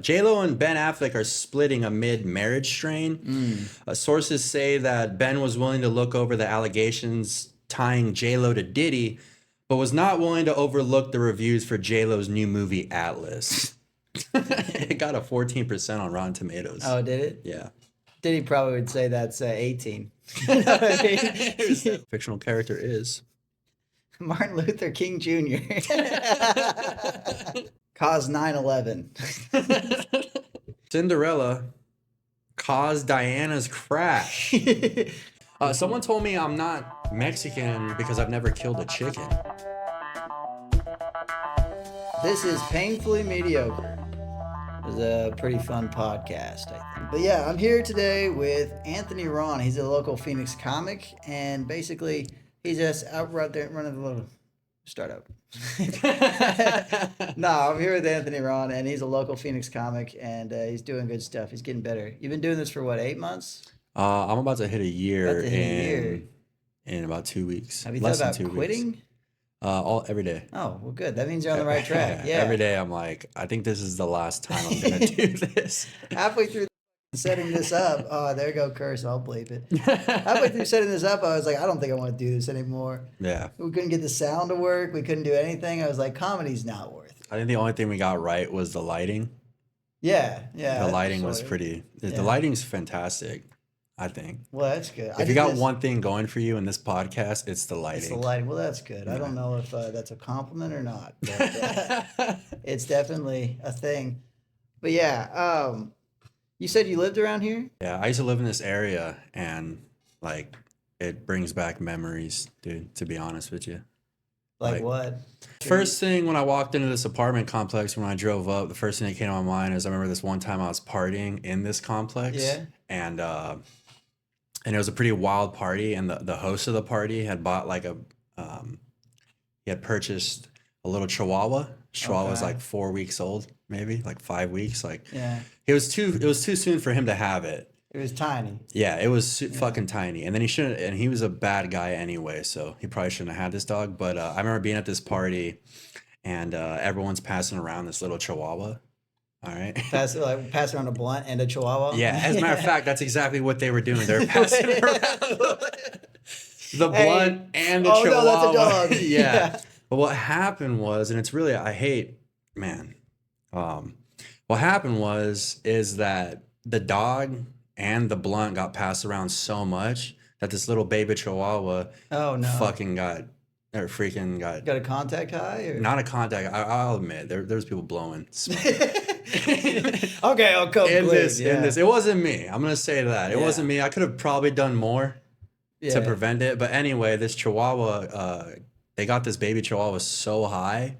J-Lo and Ben Affleck are splitting amid marriage strain. Sources say that Ben was willing to look over the allegations tying J-Lo to Diddy, but was not willing to overlook the reviews for J-Lo's new movie Atlas. It got a 14% on Rotten Tomatoes. Oh, did it? Yeah. Diddy probably would say that's 18. You know what I mean? Fictional character is Martin Luther King Jr. Caused 9/11. Cinderella caused Diana's crash. Someone told me I'm not Mexican because I've never killed a chicken. This is Painfully Mediocre. It was a pretty fun podcast, I think. But yeah, I'm here today with Anthony Raun. He's a local Pheonix comic, and basically he's just out there running a little startup. No, I'm here with Anthony Raun, and he's a local Pheonix comic, and he's doing good stuff. He's getting better. You've been doing this for what, 8 months? I'm about to hit a year in about 2 weeks. Have you thought about quitting? Weeks. Every day. Oh, well, good. That means you're on the right track. Yeah. Every day I'm like, I think this is the last time I'm gonna do this. Halfway through setting this up, oh, there you go, curse. I'll bleep it. Halfway through setting this up, I was like, I don't think I want to do this anymore. Yeah. We couldn't get the sound to work. We couldn't do anything. I was like, comedy's not worth it. I think the only thing we got right was the lighting. Yeah. The lighting was pretty. Yeah. The lighting's fantastic, I think. Well, that's good. If you got one thing going for you in this podcast, it's the lighting. It's the lighting. Well, that's good. Yeah. I don't know if that's a compliment or not. But, it's definitely a thing. But yeah, you said you lived around here? Yeah, I used to live in this area, and like it brings back memories, dude, to be honest with you. Like what? First thing when I walked into this apartment complex, when I drove up, the first thing that came to my mind is I remember this one time I was partying in this complex. Yeah. And it was a pretty wild party, and the host of the party had bought like he had purchased a little Chihuahua. Chihuahua was like 4 weeks old, maybe like 5 weeks. Like, yeah, it was too soon for him to have it. It was tiny. Yeah, it was fucking tiny. And then he was a bad guy anyway, so he probably shouldn't have had this dog. But I remember being at this party, and everyone's passing around this little Chihuahua. All right. Pass around a blunt and a Chihuahua. Yeah, as a matter of fact, that's exactly what they were doing. They were passing around the blunt and the Chihuahua. No, that's a dog. Yeah. But what happened was, and it's really, what happened is that the dog and the blunt got passed around so much that this little baby Chihuahua fucking got a contact high? Or? Not a contact. I'll admit, there's people blowing smoke. Okay, I'll come in this. It wasn't me. I'm gonna say that it wasn't me. I could have probably done more to prevent it. But anyway, this Chihuahua, they got this baby Chihuahua so high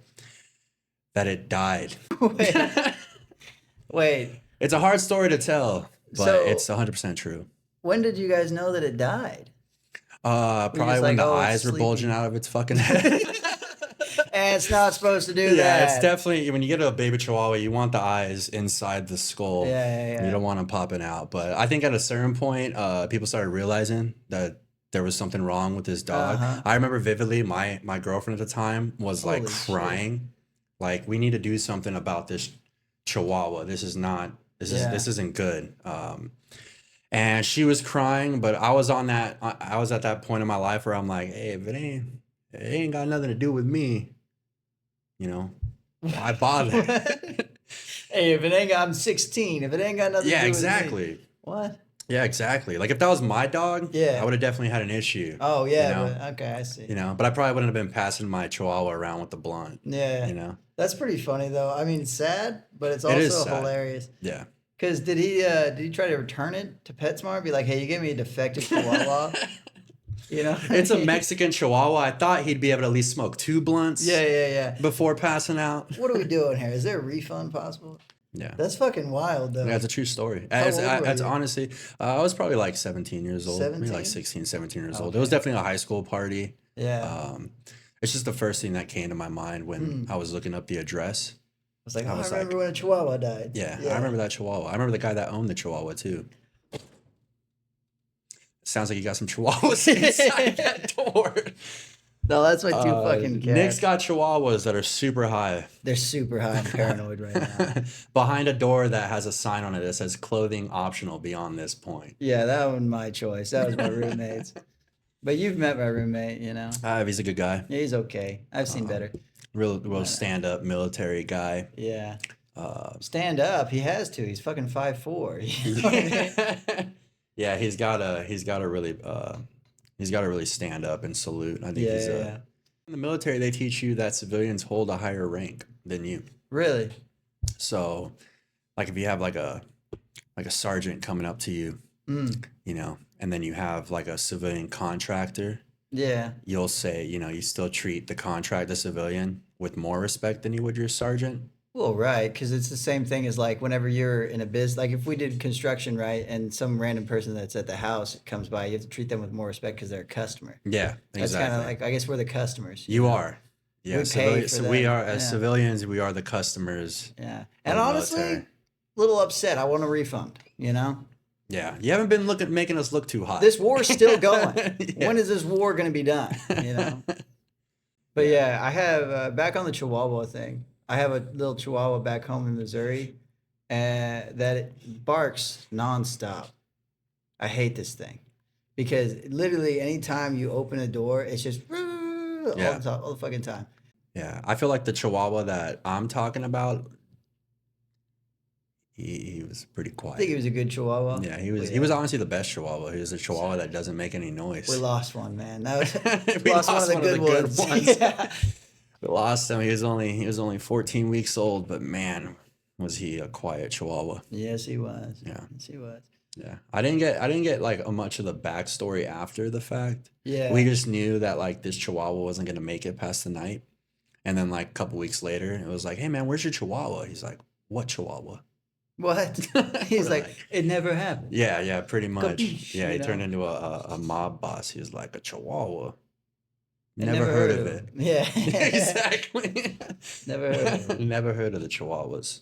that it died. Wait. It's a hard story to tell, but it's 100% true. When did you guys know that it died? Probably when the eyes were bulging out of its fucking head. And it's not supposed to do that. Yeah, it's definitely, when you get a baby Chihuahua, you want the eyes inside the skull. Yeah. You don't want them popping out. But I think at a certain point, people started realizing that there was something wrong with this dog. I remember vividly, my girlfriend at the time was like crying. Shit. Like, we need to do something about this Chihuahua. This isn't good. And she was crying, but I was at that point in my life where I'm like, hey, if it ain't got nothing to do with me, why bother? Hey, I'm 16. If it ain't got nothing to do with me. Yeah, exactly. What? Yeah, exactly. Like, if that was my dog, I would have definitely had an issue. Oh, yeah. But, okay, I see. But I probably wouldn't have been passing my Chihuahua around with the blunt. Yeah. That's pretty funny, though. I mean, it's sad, but it's also hilarious. Yeah. Because did he try to return it to PetSmart? Be like, hey, you gave me a defective Chihuahua. It's a Mexican Chihuahua. I thought he'd be able to at least smoke 2 blunts. Yeah. Before passing out. What are we doing here? Is there a refund possible? Yeah. That's fucking wild, though. Yeah, it's a true story. That's honestly, I was probably like 17 years old. 17? Maybe like 16, 17 years old. It was definitely a high school party. Yeah. It's just the first thing that came to my mind when I was looking up the address. I was like, I remember when a Chihuahua died. Yeah, I remember that Chihuahua. I remember the guy that owned the Chihuahua, too. Sounds like you got some Chihuahuas inside that door. No, that's my two fucking cats. Nick's got Chihuahuas that are super high. They're super high and paranoid right now. Behind a door that has a sign on it that says clothing optional beyond this point. Yeah, that was my choice. That was my roommate's. But you've met my roommate, you know. He's a good guy. Yeah, he's okay. I've seen better. Real stand-up military guy. Yeah. Stand up. He has to. He's fucking 5'4". You know what I mean? Yeah, he's got to really stand up and salute. I think in the military they teach you that civilians hold a higher rank than you. Really? So, like if you have like a sergeant coming up to you, you know, and then you have like a civilian contractor. Yeah. You'll say, you know, you still treat the civilian with more respect than you would your sergeant. Well, right, because it's the same thing as like whenever you're in a business, like if we did construction, right, and some random person that's at the house comes by, you have to treat them with more respect because they're a customer. Yeah, exactly. That's kind of like, I guess we're the customers. You are. Yeah, we pay for so them. we are, as civilians, we are the customers. Yeah. And honestly, a little upset. I want a refund, you know? Yeah. You haven't been making us look too hot. This war's still going. Yeah. When is this war going to be done, you know? But yeah, I have, back on the Chihuahua thing, I have a little Chihuahua back home in Missouri that it barks nonstop. I hate this thing because literally anytime you open a door, it's just all the fucking time. Yeah, I feel like the Chihuahua that I'm talking about, he was pretty quiet. I think he was a good Chihuahua. Yeah, he was. He was honestly the best Chihuahua. He was a Chihuahua that doesn't make any noise. We lost one, man. That was, we lost one of the good ones. Yeah. We lost him. He was only 14 weeks old, but man, was he a quiet Chihuahua. Yes, he was. Yeah. Yes, he was. Yeah. I didn't get like much of the backstory after the fact. Yeah. We just knew that like this Chihuahua wasn't gonna make it past the night. And then like a couple weeks later, it was like, hey man, where's your Chihuahua? He's like, what Chihuahua? What? He's like, it never happened. Yeah, pretty much. Yeah, he turned into a mob boss. He was like, a Chihuahua. Never heard of it. Yeah. Exactly. Never heard of it. Never heard of the Chihuahuas.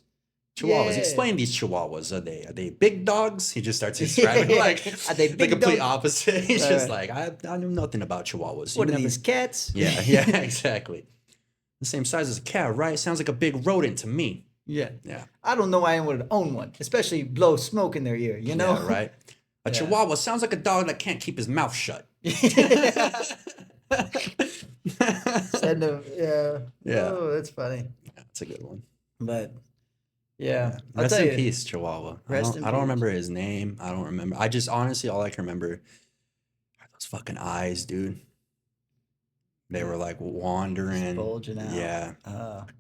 Chihuahuas. Yeah. Explain these Chihuahuas. Are they big dogs? He just starts describing like are they big the complete dogs? opposite. He's just like, I know nothing about Chihuahuas. What are these cats? Yeah, exactly. The same size as a cat, right? Sounds like a big rodent to me. Yeah. Yeah. I don't know why anyone would own one, especially blow smoke in their ear, you know? Yeah, right. A Chihuahua sounds like a dog that can't keep his mouth shut. Send him, yeah. Oh, that's funny. Yeah, that's a good one. But yeah. Rest in peace, Chihuahua. I don't peace. remember his name. I don't remember. I just honestly all I can remember are those fucking eyes, dude. They were like wandering. Just bulging out. Yeah.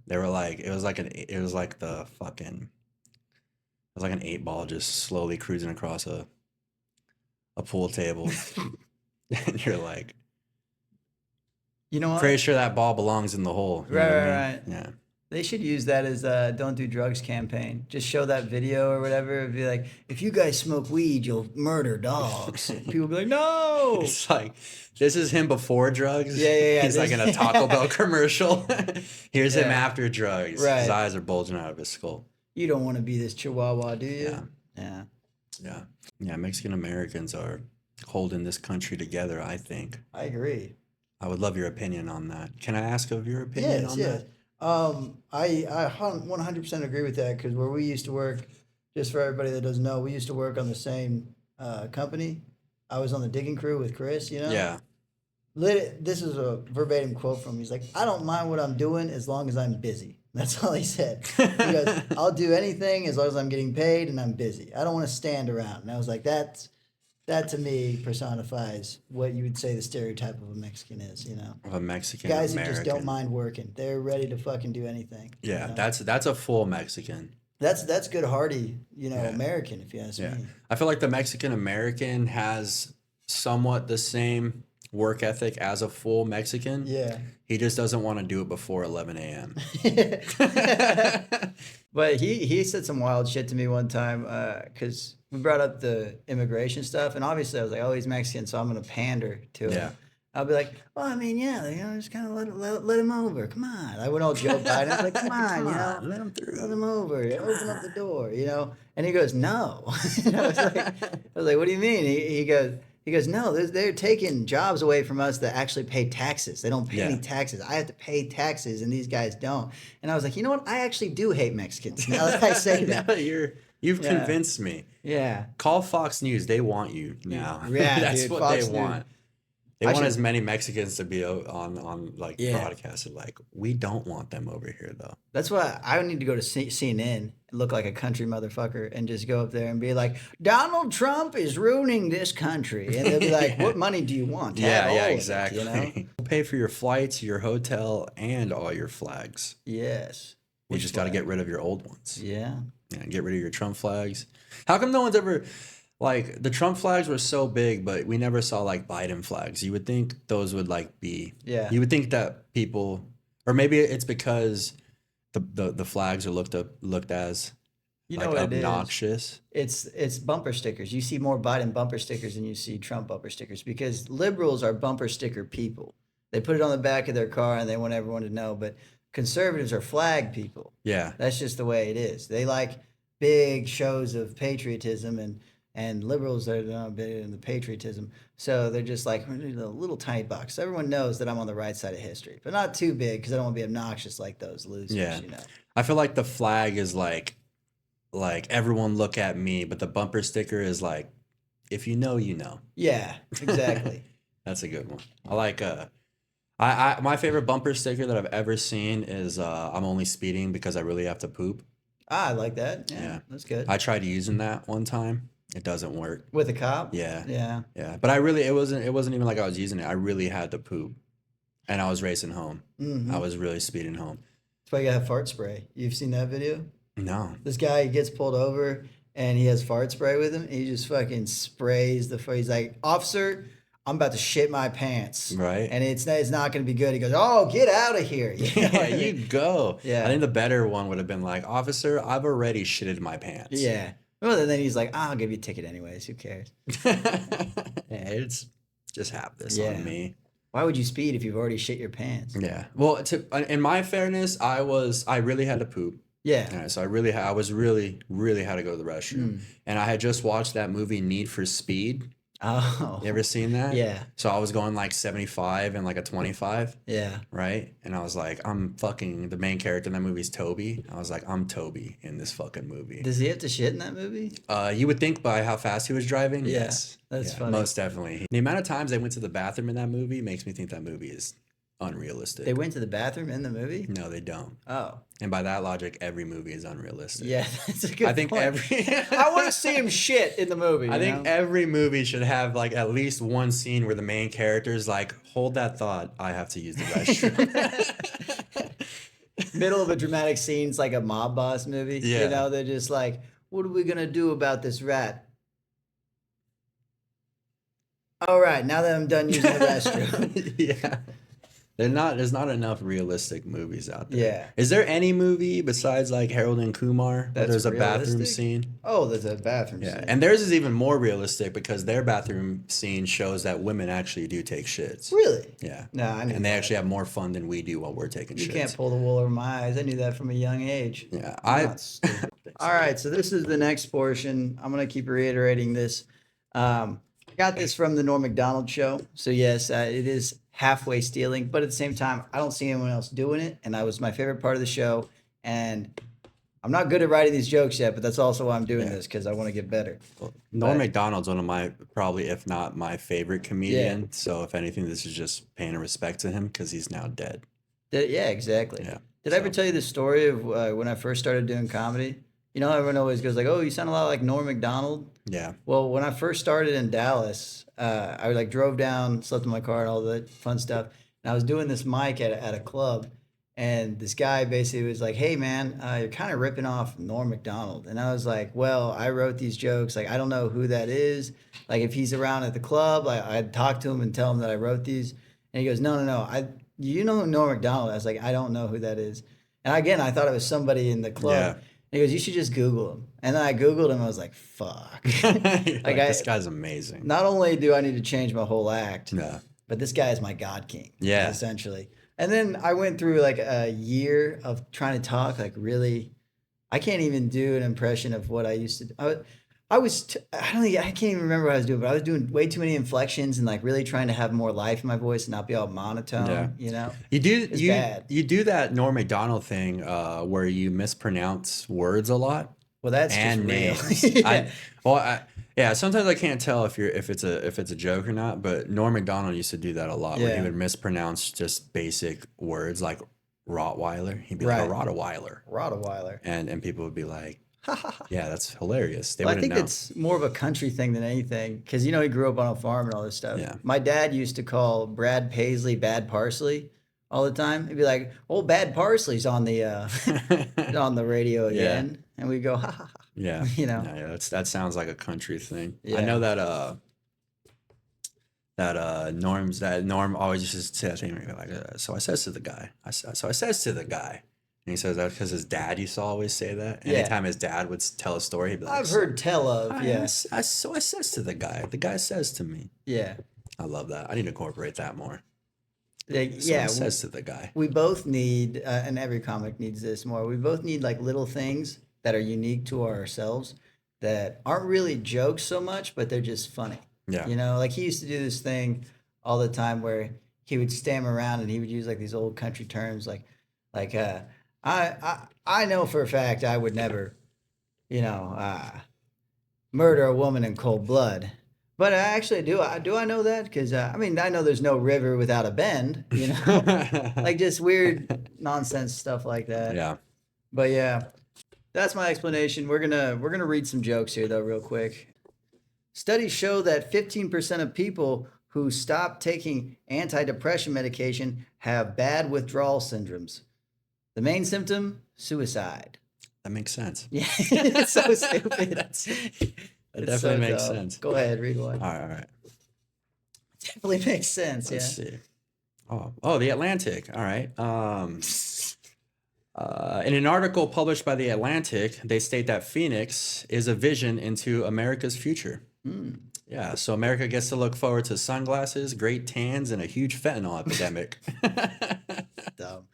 They were like it was like an 8-ball just slowly cruising across a pool table. And you're like, you know what? Pretty sure that ball belongs in the hole. Right. Yeah. They should use that as a don't do drugs campaign. Just show that video or whatever. It'd be like, if you guys smoke weed, you'll murder dogs. People be like, no. It's like, this is him before drugs. Yeah. He's like in a Taco Bell commercial. Here's him after drugs. Right. His eyes are bulging out of his skull. You don't want to be this Chihuahua, do you? Yeah. Mexican Americans are holding this country together, I think. I agree. I would love your opinion on that. Can I ask of your opinion on that? I 100% agree with that because where we used to work, just for everybody that doesn't know, we used to work on the same company. I was on the digging crew with Chris, you know? Yeah. This is a verbatim quote from him. He's like, I don't mind what I'm doing as long as I'm busy. That's all he said. He goes, I'll do anything as long as I'm getting paid and I'm busy. I don't want to stand around. And I was like, that to me personifies what you would say the stereotype of a Mexican is, you know? Of a Mexican Guys American. who just don't mind working. They're ready to fucking do anything. Yeah, you know? that's a full Mexican. That's good hearty, American, if you ask me. I feel like the Mexican American has somewhat the same work ethic as a full Mexican. Yeah. He just doesn't want to do it before 11 a.m. But he said some wild shit to me one time because we brought up the immigration stuff, and obviously I was like, oh, he's Mexican, so I'm going to pander to him. Yeah. I'll be like, well, I mean, just kind of let him over. Come on. I went all Joe Biden. I was like, come on, let him through. Let him over. Open up the door, And he goes, no. I was like, what do you mean? He goes, He goes, no, they're taking jobs away from us that actually pay taxes. They don't pay any Yeah. taxes. I have to pay taxes, and these guys don't. And I was like, you know what? I actually do hate Mexicans. Now that I say that. No, you've convinced me. Yeah. Call Fox News. They want you now. Yeah, That's dude, what Fox they News. want. They want as many Mexicans to be on like broadcasted. Like, we don't want them over here though. That's why I need to go to CNN and look like a country motherfucker and just go up there and be like, Donald Trump is ruining this country. And they'll be like, what money do you want? To have all of it, exactly. you know? Pay for your flights, your hotel, and all your flags. Yes. You just got to get rid of your old ones. Yeah. Yeah, get rid of your Trump flags. How come no one's ever, like, the Trump flags were so big, but we never saw, like, Biden flags? You would think those would, like, be... Yeah. You would think that people... Or maybe it's because the flags are looked as, You like, know what obnoxious. it is? It's bumper stickers. You see more Biden bumper stickers than you see Trump bumper stickers because liberals are bumper sticker people. They put it on the back of their car and they want everyone to know, but conservatives are flag people. Yeah. That's just the way it is. They like big shows of patriotism, and liberals are not big in the patriotism. So they're just like a little tiny box. So everyone knows that I'm on the right side of history, but not too big because I don't want to be obnoxious like those losers. Yeah. You know. I feel like the flag is like everyone look at me, but the bumper sticker is like, if you know, you know. Yeah, exactly. That's a good one. I like I my favorite bumper sticker that I've ever seen is I'm only speeding because I really have to poop. I like that. Yeah. That's good. I tried using that one time. It doesn't work. With a cop? Yeah. Yeah. Yeah. But it wasn't even like I was using it. I really had to poop. And I was racing home. Mm-hmm. I was really speeding home. That's why you gotta have fart spray. You've seen that video? No. This guy gets pulled over and he has fart spray with him. And he just fucking sprays the fart. He's like, officer, I'm about to shit my pants. Right. And it's not going to be good. He goes, oh, get out of here. You know? Yeah, you go. Yeah. I think the better one would have been like, officer, I've already shitted my pants. Yeah. Well, then he's like, I'll give you a ticket anyways. Who cares? Yeah, it's just have this on me. Why would you speed if you've already shit your pants? Yeah. Well, in my fairness, I really had to poop. Yeah. So I was really had to go to the restroom. And I had just watched that movie Need for Speed. Oh. You ever seen that? Yeah. So I was going like 75 and like a 25. Yeah. Right? And I was like, the main character in that movie is Toby. I was like, I'm Toby in this fucking movie. Does he have to shit in that movie? You would think by how fast he was driving. Yeah, Yes. that's funny. Most definitely. The amount of times they went to the bathroom in that movie makes me think that movie is unrealistic. They went to the bathroom in the movie? No, they don't. Oh. And by that logic, every movie is unrealistic. Yeah, that's a good I think point. I want to see him shit in the movie. I think every movie should have like at least one scene where the main character is like, hold that thought, I have to use the restroom. Middle of a dramatic scene, it's like a mob boss movie. Yeah. You know, they're just like, what are we going to do about this rat? All right, now that I'm done using the restroom. Yeah. There's not enough realistic movies out there. Yeah. Is there any movie besides like Harold and Kumar where there's a bathroom realistic? scene? Oh, there's a bathroom Yeah. scene. And theirs is even more realistic because their bathroom scene shows that women actually do take shits. Really? Yeah. No, I knew And they that. actually have more fun than we do while we're taking You shits. can't pull the wool over my eyes. I knew that from a young age. Yeah. I'm not stupid. All right, so this is the next portion. I'm going to keep reiterating this. I got this from the Norm Macdonald show. So, yes, it is halfway stealing, but at the same time, I don't see anyone else doing it. And that was my favorite part of the show. And I'm not good at writing these jokes yet, but that's also why I'm doing this, because I want to get better. Norm Macdonald's one of my, probably, if not my favorite comedian. Yeah. So, if anything, this is just paying a respect to him because he's now dead. Yeah, exactly. Yeah. Did I ever tell you the story of when I first started doing comedy? You know, everyone always goes like, oh, you sound a lot like Norm Macdonald. Yeah. Well, when I first started in Dallas, I like drove down, slept in my car and all that fun stuff. And I was doing this mic at a club. And this guy basically was like, hey, man, you're kind of ripping off Norm Macdonald. And I was like, well, I wrote these jokes. Like, I don't know who that is. Like, if he's around at the club, I'd talk to him and tell him that I wrote these. And he goes, no. You know Norm Macdonald? I was like, I don't know who that is. And again, I thought it was somebody in the club. Yeah. He goes, you should just Google him. And then I Googled him. I was like, fuck. like this guy's amazing. Not only do I need to change my whole act, but this guy is my God king. Yeah. Essentially. And then I went through like a year of trying to talk like really. I can't even do an impression of what I used to do. I can't even remember what I was doing, but I was doing way too many inflections and like really trying to have more life in my voice and not be all monotone. Yeah. It's bad. You do that Norm Macdonald thing where you mispronounce words a lot. Well, that's and just names. real. Yeah. Sometimes I can't tell if it's a joke or not. But Norm Macdonald used to do that a lot, where he would mispronounce just basic words like Rottweiler. He'd be like a Rottweiler. And people would be like, yeah, that's hilarious. I think it's more of a country thing than anything, because he grew up on a farm and all this stuff. Yeah. My dad used to call Brad Paisley Bad Parsley all the time. He'd be like, "Oh, Bad Parsley's on the on the radio again," and we go, "Ha ha ha." Yeah, that sounds like a country thing. Yeah. I know that Norm always used to say that thing where like, so I says to the guy, and he says that because his dad used to always say that. Anytime his dad would tell a story, he'd be like, I've heard tell of, so I says to the guy says to me. Yeah. I love that. I need to incorporate that more. Says to the guy. We both need, and every comic needs this more, we both need like little things that are unique to ourselves that aren't really jokes so much, but they're just funny. Yeah. Like he used to do this thing all the time where he would stammer around and he would use like these old country terms like I know for a fact I would never, murder a woman in cold blood. But I actually do. Do I know that? Because, I know there's no river without a bend, like just weird nonsense stuff like that. Yeah. But yeah, that's my explanation. We're gonna read some jokes here, though, real quick. Studies show that 15% of people who stop taking antidepressant medication have bad withdrawal syndromes. The main symptom, suicide. That makes sense. Yeah, it's so stupid. That definitely makes sense. Go ahead, read one. All right. Definitely makes sense. Let's see. Oh, The Atlantic. All right. In an article published by The Atlantic, they state that Pheonix is a vision into America's future. Yeah, so America gets to look forward to sunglasses, great tans, and a huge fentanyl epidemic. Dumb.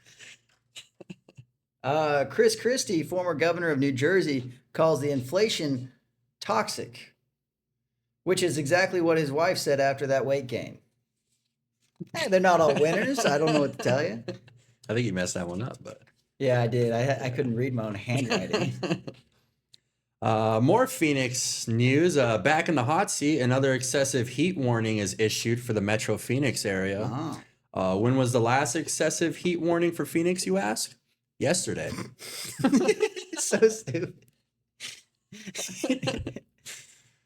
Chris Christie, former governor of New Jersey, calls the inflation toxic, which is exactly what his wife said after that weight gain. Hey, they're not all winners. I don't know what to tell you. I think you messed that one up, but yeah, I did. I couldn't read my own handwriting. More Pheonix news. Back in the hot seat, another excessive heat warning is issued for the Metro Phoenix area. Uh-huh. When was the last excessive heat warning for Phoenix, you ask? Yesterday. So stupid.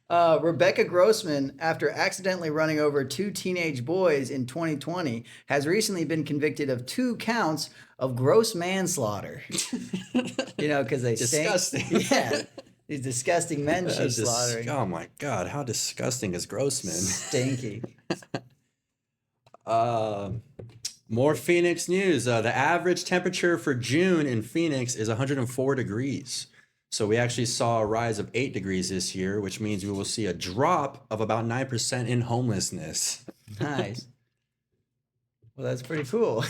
Rebecca Grossman, after accidentally running over 2 teenage boys in 2020, has recently been convicted of 2 counts of gross manslaughter. Because they disgusting. Yeah, these disgusting men she's slaughtering. Oh my God, how disgusting is Grossman? Stinky. More Phoenix news. The average temperature for June in Phoenix is 104 degrees. So we actually saw a rise of 8 degrees this year, which means we will see a drop of about 9% in homelessness. Nice. Well, that's pretty cool.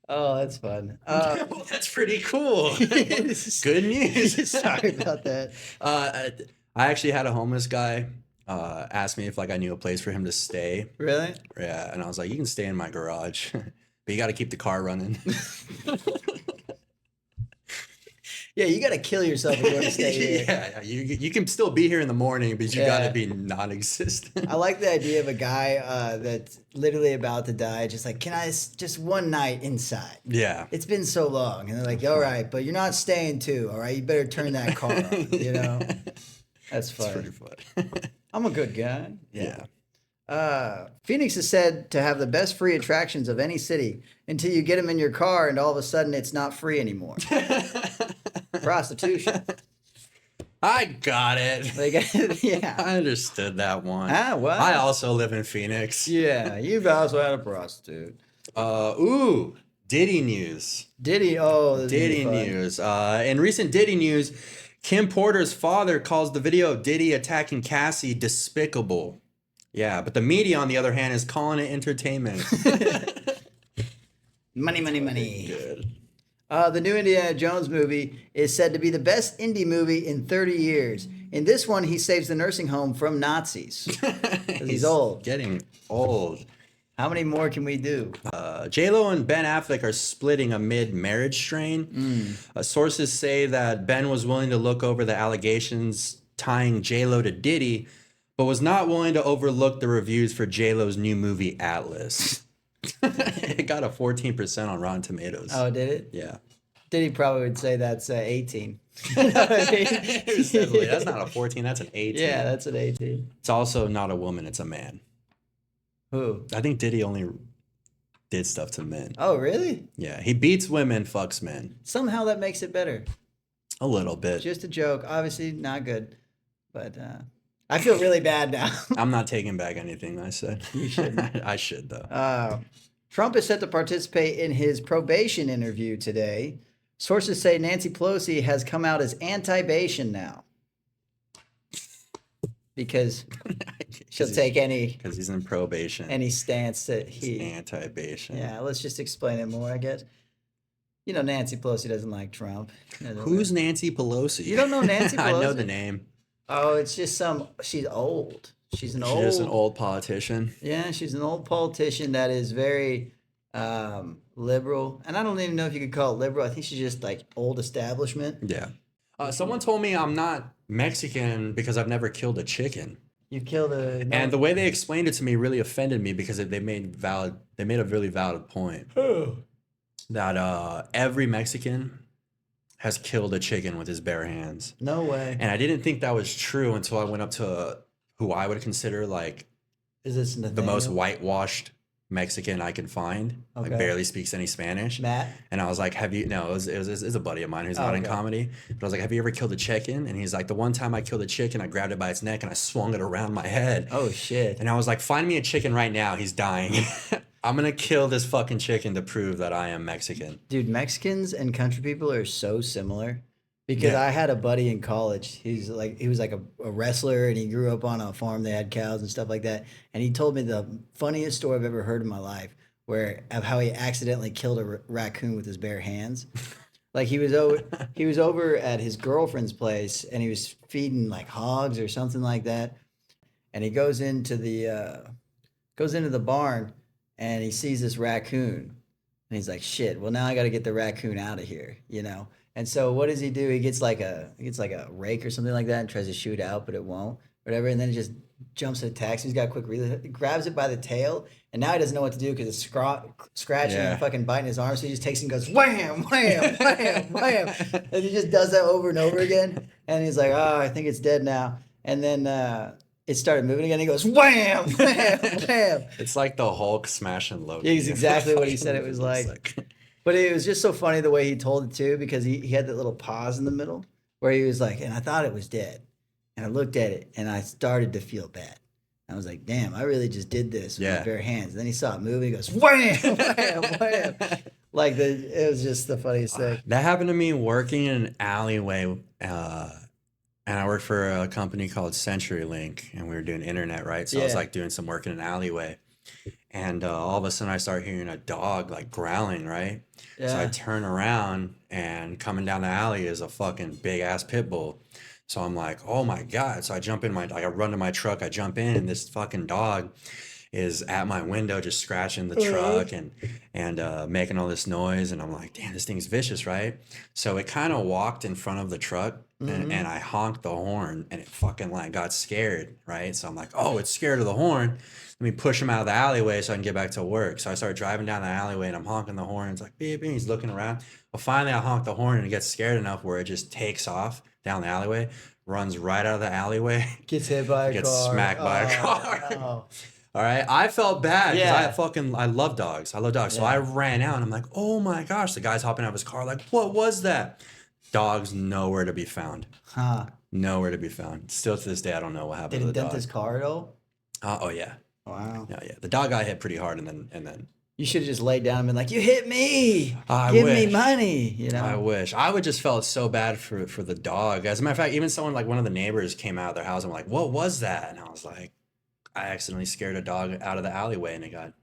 Oh, that's fun. Well, that's pretty cool. Good news. Sorry about that. I actually had a homeless guy ask me if I knew a place for him to stay. Really? Yeah, and I was like, you can stay in my garage, but you got to keep the car running. Yeah, you got to kill yourself if you want to stay here. Yeah, you can still be here in the morning, but you got to be non-existent. I like the idea of a guy that's literally about to die, just like, can I just one night inside? Yeah. It's been so long. And they're like, all right, but you're not staying too, all right? You better turn that car on, That's fun. That's pretty fun. I'm a good guy. Yeah. Phoenix is said to have the best free attractions of any city until you get them in your car and all of a sudden it's not free anymore. Prostitution. I got it. Yeah. I understood that one. What? I also live in Phoenix. Yeah, you've also had a prostitute. Diddy news. Diddy news. In recent Diddy news, Kim Porter's father calls the video of Diddy attacking Cassie despicable. Yeah, but the media, on the other hand, is calling it entertainment. Money. Good. The new Indiana Jones movie is said to be the best indie movie in 30 years. In this one, he saves the nursing home from Nazis. Because he's old. Getting old. How many more can we do? J-Lo and Ben Affleck are splitting amid marriage strain. Sources say that Ben was willing to look over the allegations tying J-Lo to Diddy, but was not willing to overlook the reviews for J-Lo's new movie Atlas. It got a 14% on Rotten Tomatoes. Oh, did it? Yeah. Diddy probably would say that's 18. Definitely. That's not a 14, that's an 18. Yeah, that's an 18. It's also not a woman, it's a man. Who? I think Diddy only did stuff to men. Oh, really? Yeah, he beats women, fucks men. Somehow that makes it better. A little bit. Just a joke. Obviously not good. But I feel really bad now. I'm not taking back anything I said. You shouldn't. I should, though. Trump is set to participate in his probation interview today. Sources say Nancy Pelosi has come out as anti-bation now. Because she'll take because he's in probation. Any stance that he's anti-bation. Yeah, let's just explain it more, I guess. You know, Nancy Pelosi doesn't like Trump. Who's Nancy Pelosi? You don't know Nancy Pelosi? I know the name. Oh, it's just she's old. She's just an old politician. Yeah, she's an old politician that is very liberal. And I don't even know if you could call it liberal. I think she's just like old establishment. Yeah. Someone told me I'm not Mexican because I've never killed a chicken. You killed a... No. And the way they explained it to me really offended me because they made a really valid point. That every Mexican has killed a chicken with his bare hands. No way. And I didn't think that was true until I went up to who I would consider like the most whitewashed Mexican I can find. Okay. Like barely speaks any Spanish. Matt. And I was like, it was a buddy of mine who's not in comedy. But I was like, have you ever killed a chicken? And he's like, the one time I killed a chicken, I grabbed it by its neck and I swung it around my head. Oh shit. And I was like, find me a chicken right now. He's dying. I'm going to kill this fucking chicken to prove that I am Mexican. Dude, Mexicans and country people are so similar. Because I had a buddy in college. He was like a wrestler, and he grew up on a farm. They had cows and stuff like that. And he told me the funniest story I've ever heard in my life, of how he accidentally killed a raccoon with his bare hands. Like he was over at his girlfriend's place, and he was feeding like hogs or something like that. And he goes into the barn, and he sees this raccoon, and he's like, "Shit! Well, now I got to get the raccoon out of here," you know. And so what does he do? He gets like a rake or something like that and tries to shoot out, but it won't, whatever. And then he just jumps and attacks. He's got a quick release. He grabs it by the tail, and now he doesn't know what to do because it's scratching and fucking biting his arm. So he just takes it and goes wham, wham, wham, wham, and he just does that over and over again. And he's like, "Oh, I think it's dead now." And then it started moving again. He goes wham, wham, wham. It's like the Hulk smashing Loki. It's exactly what he said it was like. But it was just so funny the way he told it too, because he had that little pause in the middle where he was like, and I thought it was dead. And I looked at it and I started to feel bad. I was like, damn, I really just did this with my bare hands. And then he saw it move and he goes, wham, wham, wham. Like it was just the funniest thing. That happened to me working in an alleyway. And I worked for a company called CenturyLink, and we were doing internet, right? So I was like doing some work in an alleyway. And all of a sudden I start hearing a dog like growling, right? Yeah. So I turn around, and coming down the alley is a fucking big ass pit bull. So I'm like, oh my God. So I jump in I run to my truck, I jump in, and this fucking dog is at my window just scratching the truck and making all this noise. And I'm like, damn, this thing's vicious, right? So it kind of walked in front of the truck, and I honked the horn, and it fucking like got scared, right? So I'm like, oh, it's scared of the horn. Let me push him out of the alleyway so I can get back to work. So I started driving down the alleyway, and I'm honking the horn. It's like, beep, beep. He's looking around. Well, finally I honk the horn, and it gets scared enough where it just takes off down the alleyway, runs right out of the alleyway. Gets hit by a car. Gets smacked by a car. No. All right. I felt bad because I love dogs. I love dogs. Yeah. So I ran out, and I'm like, oh my gosh. The guy's hopping out of his car like, what was that? Dog's nowhere to be found. Huh. Nowhere to be found. Still to this day, I don't know what happened to the dog. Did it dent his car at all? Oh, yeah. Wow. Yeah. The dog got hit pretty hard, and then. You should have just laid down and been like, "You hit me. Give me money." You know. I wish. I would just felt so bad for the dog. As a matter of fact, even someone like one of the neighbors came out of their house and were like, "What was that?" And I was like, "I accidentally scared a dog out of the alleyway, and it got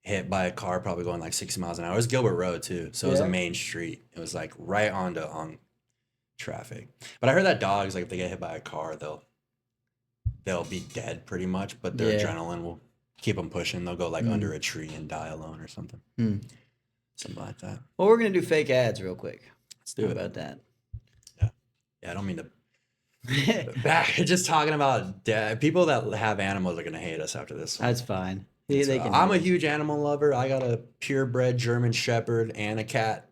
hit by a car probably going like 60 miles an hour. It was Gilbert Road too, so it was a Yeah. main street. It was like right on traffic. But I heard that dogs, like if they get hit by a car, they'll be dead pretty much, but their Yeah. adrenaline will keep them pushing. They'll go like under a tree and die alone or something. Something like that. Well, we're gonna do fake ads real quick. Let's do How it. about that? Yeah, I don't mean to. Just talking about people that have animals are gonna hate us after this one. That's fine. I'm a huge animal lover. I got a purebred German Shepherd and a cat.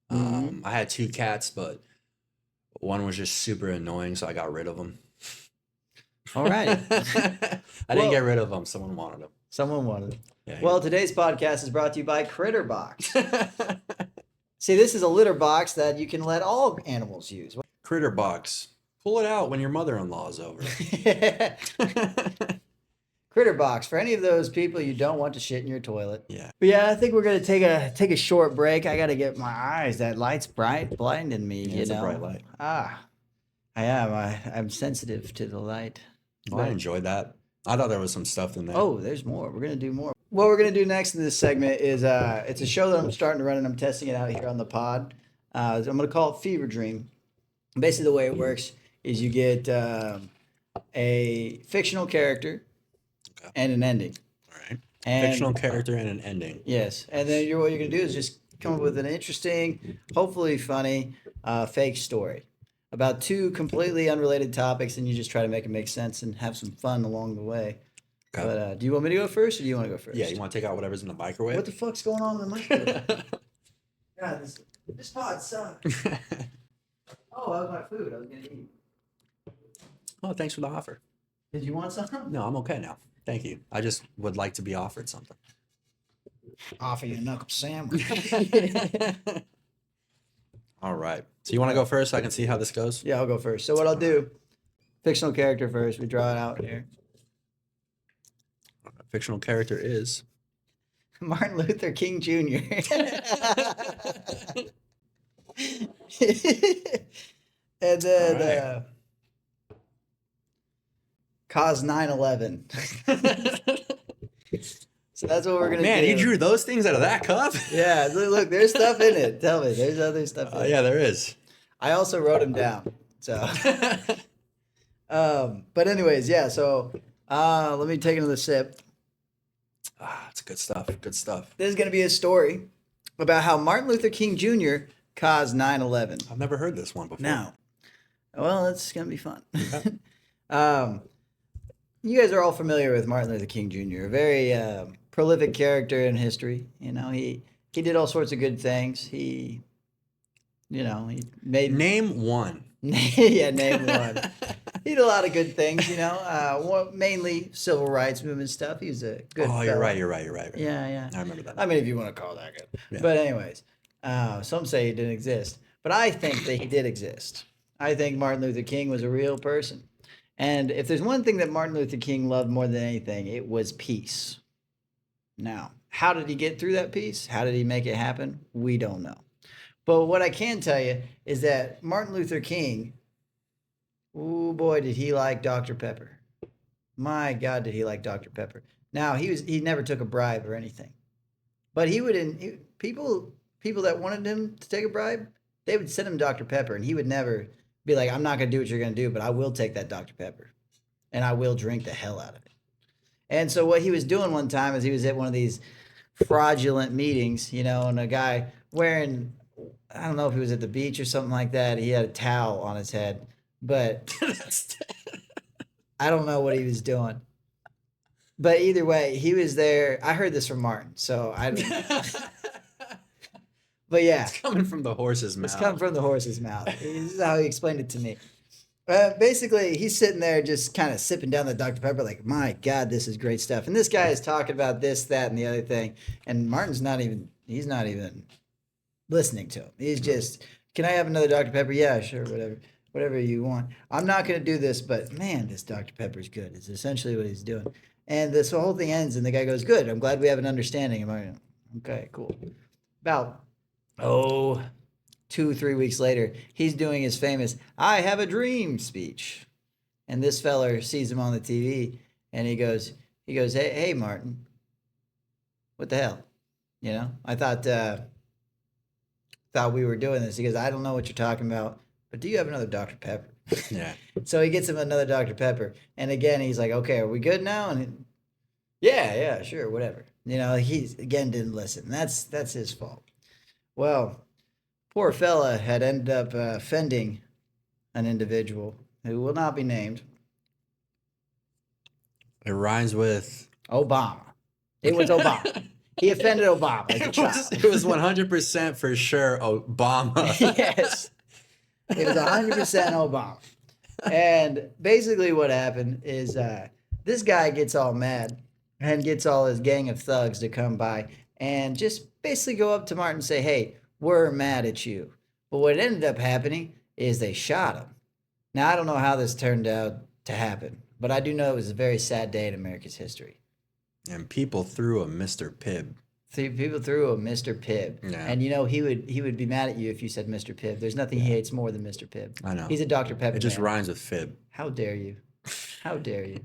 I had 2 cats, but one was just super annoying, so I got rid of them. All right. I didn't get rid of them. Someone wanted them. Someone wanted them. Yeah, well, today's podcast is brought to you by Critter Box. See, this is a litter box that you can let all animals use. Critter Box. Pull it out when your mother-in-law is over. Critter Box for any of those people you don't want to shit in your toilet. Yeah. But yeah, I think we're gonna take a short break. I gotta get my eyes. That light's blinding me. Yeah, you it's know. a bright light. I am. I'm sensitive to the light. Well, I enjoyed that. I thought there was some stuff in there. Oh, there's more. We're gonna do more. What we're gonna do next in this segment is it's a show that I'm starting to run and I'm testing it out here on the pod. I'm gonna call it Fever Dream. Basically, the way it works is you get a fictional character and an ending. All right. And, fictional character and an ending. Yes, and then what you're gonna do is just come up with an interesting, hopefully funny, fake story about 2 completely unrelated topics, and you just try to make it make sense and have some fun along the way. Okay. But do you want me to go first, or do you want to go first? Yeah, you want to take out whatever's in the microwave? What the fuck's going on in the microwave? God, this pod sucks. Oh, that was my food. I was gonna eat. Oh, thanks for the offer. Did you want something? No, I'm okay now. Thank you. I just would like to be offered something. Offer you a knuckle sandwich. All right. So you want to go first so I can see how this goes? Yeah, I'll go first. So what I'll do, fictional character first. We draw it out here. Fictional character is Martin Luther King Jr. And then cause 9/11. So that's what we're gonna do. Man, you drew those things out of that cup? Yeah, look, there's stuff in it. Tell me, there's other stuff in it. Yeah, there is. I also wrote them down. So, but anyways, yeah. So, let me take another sip. It's good stuff. Good stuff. This is gonna be a story about how Martin Luther King Jr. caused 9/11. I've never heard this one before. Now, well, it's gonna be fun. You guys are all familiar with Martin Luther King Jr., a very prolific character in history. You know, he did all sorts of good things. He made Name one. yeah, name one. He did a lot of good things. You know, mainly civil rights movement stuff. He was a good. Oh, fella. you're right. Yeah, yeah. I remember that. I mean, if you want to call that good. Yeah. But anyways, some say he didn't exist, but I think that he did exist. I think Martin Luther King was a real person. And if there's one thing that Martin Luther King loved more than anything, it was peace. Now, how did he get through that peace? How did he make it happen? We don't know. But what I can tell you is that Martin Luther King, oh boy, did he like Dr. Pepper. My God, did he like Dr. Pepper. Now, he never took a bribe or anything. But people that wanted him to take a bribe, they would send him Dr. Pepper, and he would never be like, I'm not going to do what you're going to do, but I will take that Dr. Pepper, and I will drink the hell out of it. And so what he was doing one time is he was at one of these fraudulent meetings, you know, and a guy wearing, I don't know if he was at the beach or something like that. He had a towel on his head, but I don't know what he was doing. But either way, he was there. I heard this from Martin, so I don't But yeah. It's coming from the horse's mouth. It's coming from the horse's mouth. This is how he explained it to me. Basically, he's sitting there just kind of sipping down the Dr. Pepper like, my God, this is great stuff. And this guy is talking about this, that, and the other thing. And Martin's not even listening to him. He's just, can I have another Dr. Pepper? Yeah, sure, whatever you want. I'm not going to do this, but man, this Dr. Pepper's good. It's essentially what he's doing. And this whole thing ends, and the guy goes, good, I'm glad we have an understanding. I'm like, okay, cool. About 2-3 weeks later, he's doing his famous "I have a dream" speech, and this feller sees him on the TV, and he goes, hey Martin, what the hell? You know, I thought we were doing this. He goes, I don't know what you're talking about, but do you have another Dr. Pepper? Yeah. So he gets him another Dr. Pepper. And again, he's like, okay, are we good now? And yeah, sure, whatever. You know, he again didn't listen. That's his fault. Well, poor fella had ended up offending an individual who will not be named. It rhymes with Obama. It was Obama. He offended Obama as a child. It was 100% for sure Obama. Yes. It was 100% Obama. And basically what happened is this guy gets all mad and gets all his gang of thugs to come by and just basically go up to Martin and say, hey, we're mad at you. But what ended up happening is they shot him. Now, I don't know how this turned out to happen, but I do know it was a very sad day in America's history. And people threw a Mr. Pibb. People threw a Mr. Pibb. Yeah. And you know, he would be mad at you if you said Mr. Pibb. There's nothing he hates more than Mr. Pibb. I know. He's a Dr. Pepper. It just man. rhymes with fib. How dare you? How dare you?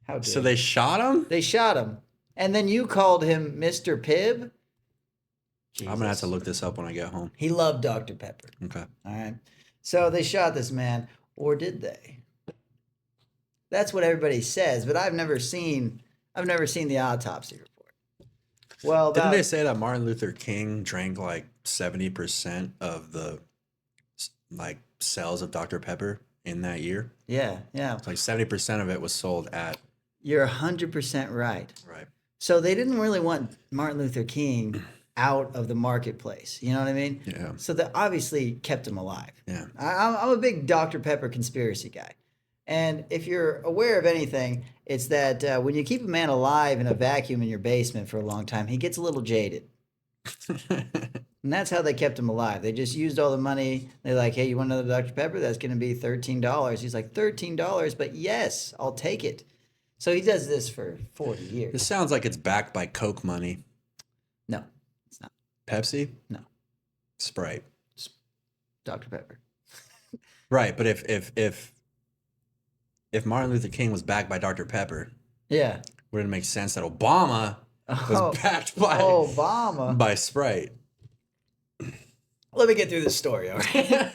How dare So you? they shot him? They shot him. And then you called him Mr. Pibb? Jesus. I'm going to have to look this up when I get home. He loved Dr. Pepper. Okay. All right. So they shot this man, or did they? That's what everybody says, but I've never seen the autopsy report. Well, didn't they say that Martin Luther King drank like 70% of the like sales of Dr. Pepper in that year? Yeah. It's like 70% of it was sold at. You're 100% right. Right. So they didn't really want Martin Luther King out of the marketplace. You know what I mean? Yeah. So that obviously kept him alive. Yeah. I'm a big Dr. Pepper conspiracy guy. And if you're aware of anything, it's that when you keep a man alive in a vacuum in your basement for a long time, he gets a little jaded. And that's how they kept him alive. They just used all the money. They're like, hey, you want another Dr. Pepper? That's going to be $13. He's like, $13? But yes, I'll take it. So he does this for 40 years. This sounds like it's backed by Coke money. No, it's not. Pepsi? No. Sprite. Dr. Pepper. Right, but if Martin Luther King was backed by Dr. Pepper, Yeah. wouldn't it make sense that Obama was backed by Obama. by Sprite? Let me get through this story, all right?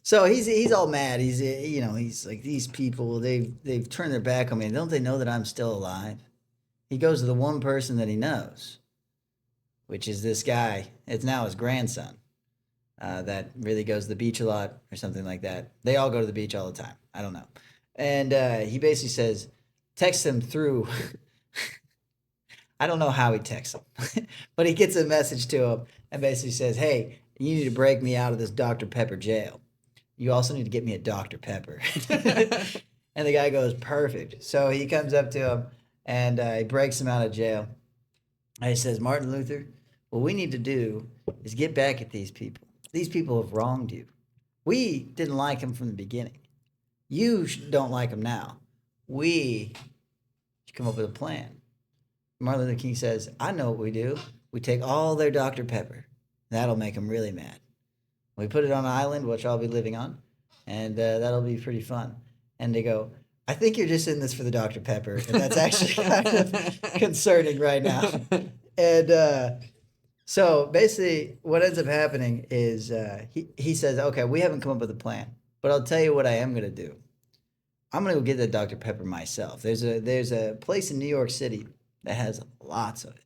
So he's all mad. He's like, these people, they've turned their back on me. Don't they know that I'm still alive? He goes to the one person that he knows, which is this guy. It's now his grandson that really goes to the beach a lot or something like that. They all go to the beach all the time. I don't know. And he basically says, texts him through. I don't know how he texts him, but he gets a message to him and basically says, hey, you need to break me out of this Dr. Pepper jail. You also need to get me a Dr. Pepper. And the guy goes, perfect. So he comes up to him and he breaks him out of jail. And he says, Martin Luther, what we need to do is get back at these people. These people have wronged you. We didn't like them from the beginning. You don't like them now. We should come up with a plan. Martin Luther King says, I know what we do. We take all their Dr. Pepper. That'll make them really mad. We put it on an island, which I'll be living on, and that'll be pretty fun. And they go, I think you're just in this for the Dr. Pepper, and that's actually kind of concerning right now. And so basically what ends up happening is he says, okay, we haven't come up with a plan, but I'll tell you what I am going to do. I'm going to go get that Dr. Pepper myself. There's a place in New York City that has lots of it.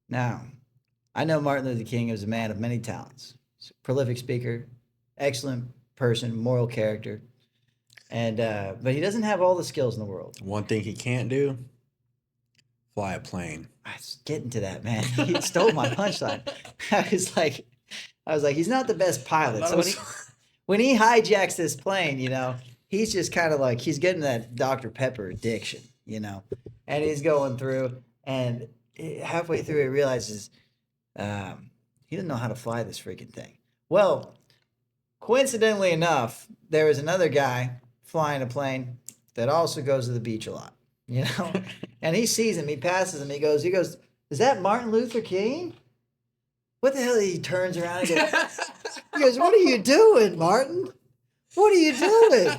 Now, I know Martin Luther King was a man of many talents. Prolific speaker, excellent person, moral character, and but he doesn't have all the skills in the world. One thing he can't do: fly a plane. I was getting to that, man. He stole my punchline. I was like, he's not the best pilot. So when he hijacks this plane, he's just kind of like he's getting that Dr. Pepper addiction, and he's going through, and halfway through he realizes. He didn't know how to fly this freaking thing. Well, coincidentally enough, there is another guy flying a plane that also goes to the beach a lot, and he sees him, he passes him, he goes, is that Martin Luther King? What the hell? He turns around and goes, what are you doing, Martin? What are you doing?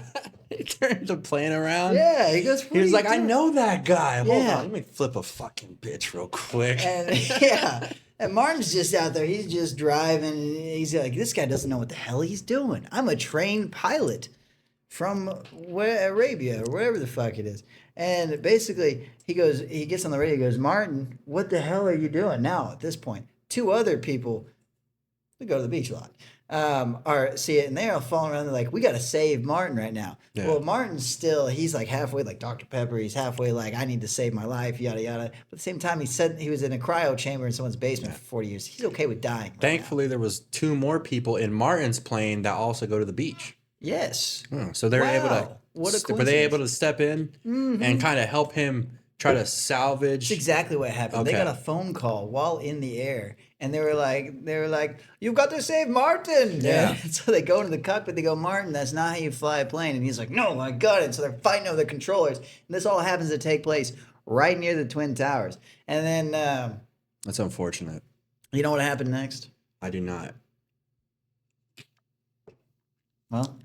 He turned the plane around. Yeah, he goes. He was like, I know that guy. Hold Yeah. on, let me flip a fucking bitch real quick. And yeah, and Martin's just out there. He's just driving. And he's like, this guy doesn't know what the hell he's doing. I'm a trained pilot from Arabia or wherever the fuck it is. And basically, he gets on the radio. He goes, Martin, what the hell are you doing now? At this point, two other people, we go to the beach a lot. See it, and they're all falling around. They're like, we got to save Martin right now. Yeah. Well, Martin's still, he's like halfway like Dr. Pepper. He's halfway like, I need to save my life, yada, yada. But at the same time, he said he was in a cryo chamber in someone's basement for 40 years. He's okay with dying. Thankfully, there was 2 more people in Martin's plane that also go to the beach. Yes. So they're able to, what a coincidence. were they able to step in and kind of help him try to salvage? That's exactly what happened. Okay. They got a phone call while in the air. And they were like, you've got to save Martin. Yeah. So they go into the cockpit. They go, Martin, that's not how you fly a plane. And he's like, no, I got it. So they're fighting over the controllers. And this all happens to take place right near the Twin Towers. And then... that's unfortunate. You know what happened next? I do not. Well,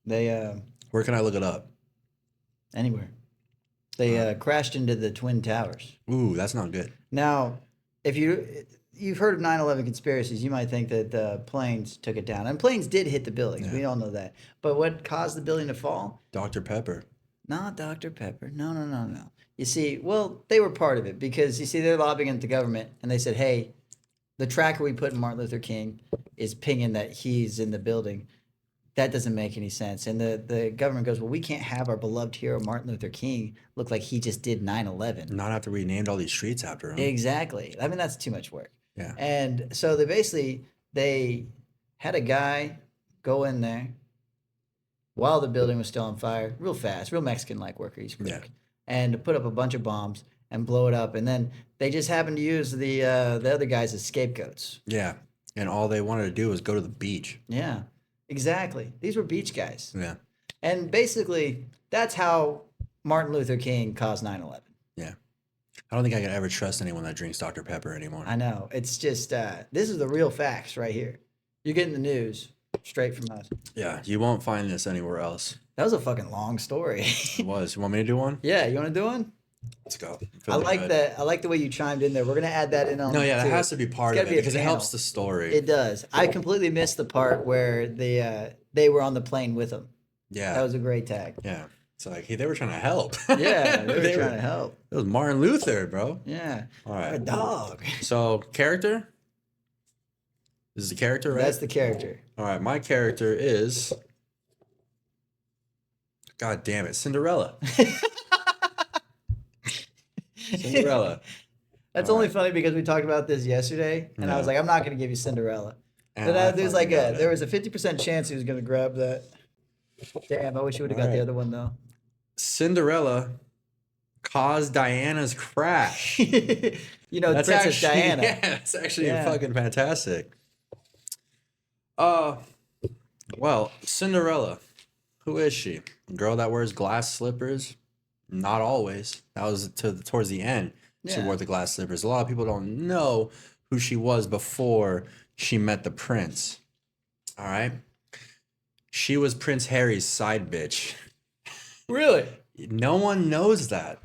they... where can I look it up? Anywhere. They crashed into the Twin Towers. Ooh, that's not good. Now, if you've heard of 9/11 conspiracies, you might think that planes took it down. And planes did hit the buildings. Yeah. We all know that. But what caused the building to fall? Dr. Pepper. Not Dr. Pepper. No. You see, well, they were part of it because, you see, they're lobbying at the government. And they said, hey, the tracker we put in Martin Luther King is pinging that he's in the building. That doesn't make any sense. And the government goes, well, we can't have our beloved hero Martin Luther King look like he just did 9/11. Not after we named all these streets after him. Exactly. I mean, that's too much work. Yeah. And so they had a guy go in there while the building was still on fire, real fast, real Mexican-like worker. He's quick. Yeah. And put up a bunch of bombs and blow it up. And then they just happened to use the other guys as scapegoats. Yeah. And all they wanted to do was go to the beach. Yeah. Exactly. These were beach guys. Yeah. And basically, that's how Martin Luther King caused 9/11. Yeah. I don't think I could ever trust anyone that drinks Dr. Pepper anymore. I know. It's just, this is the real facts right here. You're getting the news straight from us. Yeah. You won't find this anywhere else. That was a fucking long story. It was. You want me to do one? Yeah. You want to do one? Let's go. I like that. I like the way you chimed in there. We're gonna add that in on. No, yeah, that has to be part of it because it helps the story. It does. I completely missed the part where they were on the plane with him. Yeah, that was a great tag. Yeah, it's like they were trying to help. Yeah, they were trying to help. It was Martin Luther, bro. Yeah. All right. A dog. So character. This is the character, right? That's the character. All right, my character is. God damn it, Cinderella. Cinderella. That's only funny because we talked about this yesterday, and I was like, I'm not going to give you Cinderella. But there was a 50% chance he was going to grab that. Damn, I wish you would have got the other one though. Cinderella caused Diana's crash. That's Princess Diana. Yeah, that's actually fucking fantastic. Well, Cinderella, who is she? A girl that wears glass slippers? Not always. That was towards the end. She wore the glass slippers. A lot of people don't know who she was before she met the prince. All right? She was Prince Harry's side bitch. Really? No one knows that.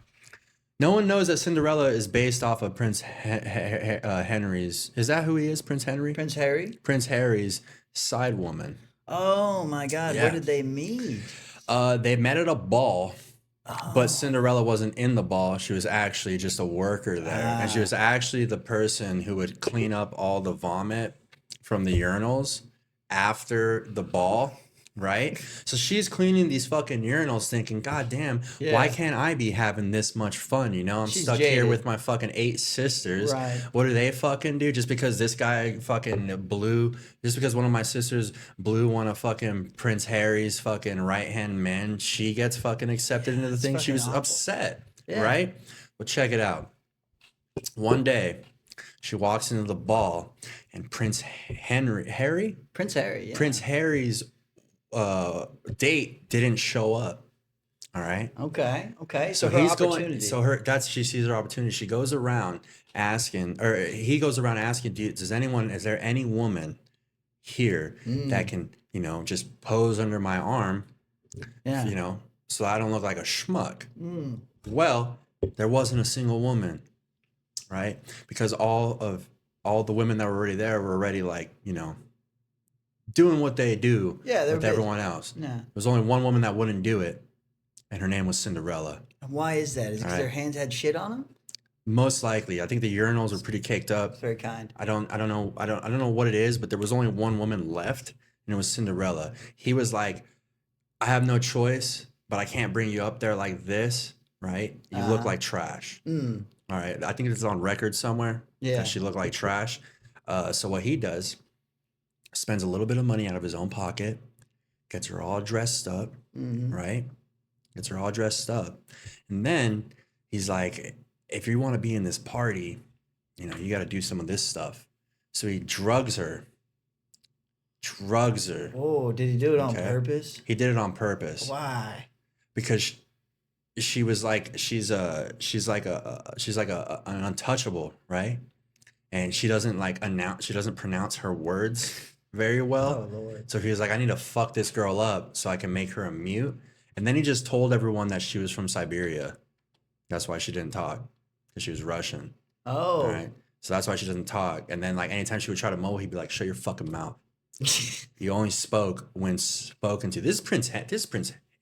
No one knows that Cinderella is based off of Prince Henry's. Is that who he is? Prince Henry? Prince Harry? Prince Harry's side woman. Oh my God. Yeah. Where did they meet? They met at a ball. But Cinderella wasn't in the ball. She was actually just a worker there. And she was actually the person who would clean up all the vomit from the urinals after the ball, right? So she's cleaning these fucking urinals thinking, God damn, why can't I be having this much fun? I'm she's stuck jaded. here with my fucking 8 sisters. Right. What do they fucking do? Just because this guy fucking just because one of my sisters blew one of fucking Prince Harry's fucking right-hand men, she gets fucking accepted into the thing. She was awful. Upset, right? Well, check it out. One day, she walks into the ball, and Prince Harry's date didn't show up. All right. Okay. So her he's opportunity. She sees her opportunity. She goes around asking, or he goes around asking, is there any woman here that can, just pose under my arm Yeah. You know, so I don't look like a schmuck. Well, there wasn't a single woman, right? Because all the women that were already there were already like, you know, doing what they do with everyone else. Yeah. There was only one woman that wouldn't do it, and her name was Cinderella. And why is that? Is it because their hands had shit on them? Most likely. I think the urinals were pretty caked up. It's very kind. I don't know what it is, but there was only one woman left, and it was Cinderella. He was like, I have no choice, but I can't bring you up there like this, right? You look like trash. All right. I think it's on record somewhere. Yeah. She looked like trash. So what he does, spends a little bit of money out of his own pocket, gets her all dressed up, right? Gets her all dressed up. And then he's like, if you want to be in this party, you know, you got to do some of this stuff. So he drugs her. Oh, did he do it on purpose? He did it on purpose. Why? Because she was like, she's like an untouchable, right? And she doesn't pronounce her words very well. Oh, Lord. So he was like, I need to fuck this girl up so I can make her a mute. And then he just told everyone that she was from Siberia. That's why she didn't talk, because she was Russian. Oh. All right. So that's why she doesn't talk. And then like anytime she would try to mow, he'd be like, shut your fucking mouth. He only spoke when spoken to. This is Prince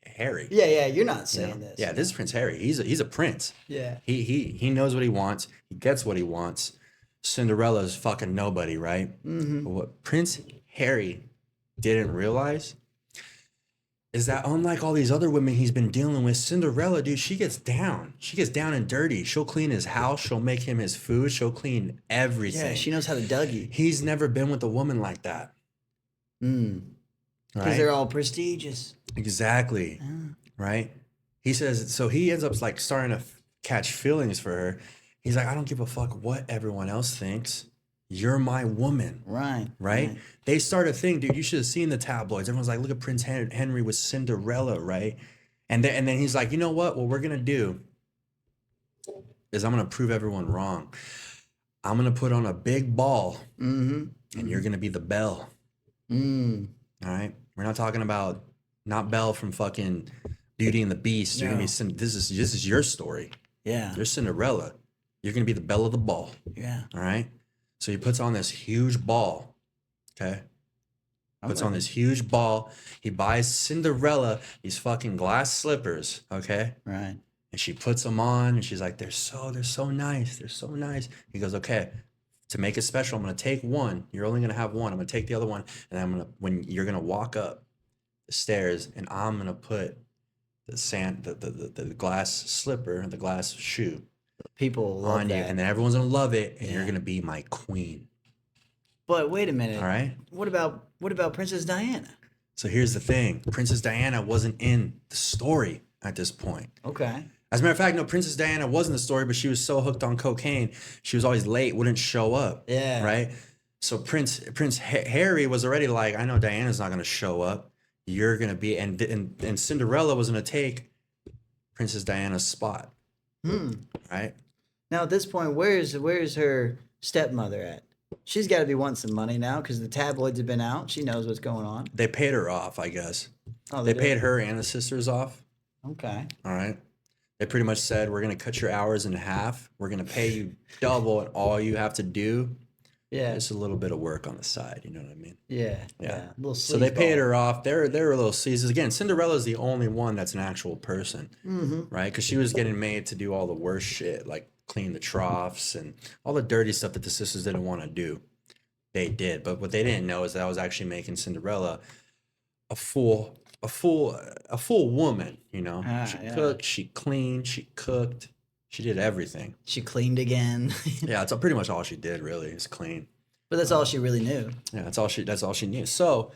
Harry. Yeah, you're not saying this. Yeah, this is Prince Harry. He's a prince. Yeah. He knows what he wants. He gets what he wants. Cinderella's fucking nobody, right? But what Prince Harry didn't realize is that unlike all these other women he's been dealing with, Cinderella, dude, she gets down. She gets down and dirty. She'll clean his house. She'll make him his food. She'll clean everything. Yeah, she knows how to Dougie. He's never been with a woman like that. Because they're all prestigious. Exactly. Right? He says, so he ends up like starting to catch feelings for her. He's like, I don't give a fuck what everyone else thinks. You're my woman. Right? They start a thing, dude. You should have seen the tabloids. Everyone's like, look at Prince Henry with Cinderella, right? And then he's like, you know what? What we're going to do is I'm going to prove everyone wrong. I'm going to put on a big ball, and you're going to be the belle. All right? We're not talking about not Belle from fucking Beauty and the Beast. You're going to be this is your story. Yeah. You're Cinderella. You're going to be the belle of the ball. Yeah. All right? So he puts on this huge ball, okay? Puts on this huge ball. He buys Cinderella these fucking glass slippers, okay? Right. And she puts them on, and she's like, they're so nice. They're so nice. He goes, okay, to make it special, I'm going to take one. You're only going to have one. I'm going to take the other one, and when you're going to walk up the stairs, and I'm going to put the glass slipper, the glass shoe, people love on that. you, and then everyone's gonna love it, and you're gonna be my queen. But wait a minute. All right. What about Princess Diana? So here's the thing: Princess Diana wasn't in the story at this point. Okay. As a matter of fact, no, Princess Diana was in the story, but she was so hooked on cocaine, she was always late, wouldn't show up. Yeah. Right. So Prince Harry was already like, I know Diana's not gonna show up. You're gonna be, and Cinderella was gonna take Princess Diana's spot. Right. Now at this point, where's her stepmother at? She's got to be wanting some money now because the tabloids have been out. She knows what's going on. They paid her off, I guess. Oh, they paid her and the sisters off. Okay. All right. They pretty much said, we're going to cut your hours in half. We're going to pay you double, and all you have to do is a little bit of work on the side. You know what I mean? Yeah. A little so they paid her off. They're a little sleazy. Again, Cinderella's the only one that's an actual person, right? Because she was getting made to do all the worst shit, like clean the troughs and all the dirty stuff that the sisters didn't want to do. They did. But what they didn't know is that I was actually making Cinderella a full woman, you know? She cooked, she cleaned, she cooked. She did everything. She cleaned again. Yeah, that's pretty much all she did, really, is clean. But that's all she really knew. Yeah, that's all she knew. So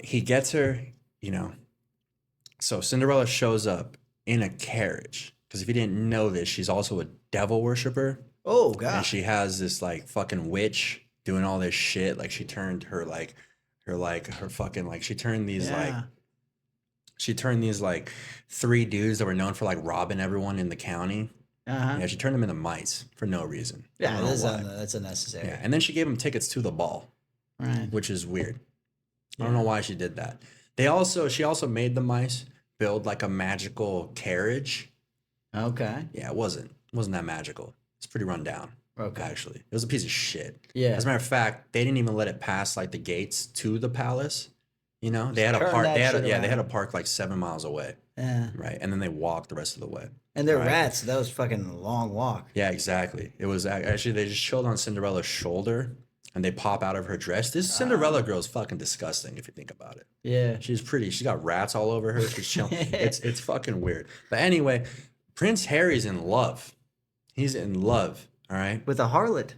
he gets her, you know. So Cinderella shows up in a carriage. Because if you didn't know this, she's also a devil worshiper. Oh, God. And she has this, like, fucking witch doing all this shit. Like, she turned she turned these like 3 dudes that were known for like robbing everyone in the county. Yeah, she turned them into mice for no reason. Yeah, that's unnecessary. Yeah, and then she gave them tickets to the ball, right? Which is weird. I don't know why she did that. She also made the mice build like a magical carriage. Okay. Yeah, it wasn't that magical. It's pretty run down. Okay. Actually, it was a piece of shit. Yeah. As a matter of fact, they didn't even let it pass like the gates to the palace. You know, they had a Turn park. that They had shit they had a around. park like 7 miles away. Yeah. Right, and then they walked the rest of the way. And they're right? rats. That was fucking a long walk. Yeah, exactly. It was actually they just chilled on Cinderella's shoulder, and they pop out of her dress. This Cinderella girl's fucking disgusting if you think about it. Yeah. She's pretty. She's got rats all over her. She's chilling. It's fucking weird. But anyway, Prince Harry's in love. He's in love. All right. With a harlot.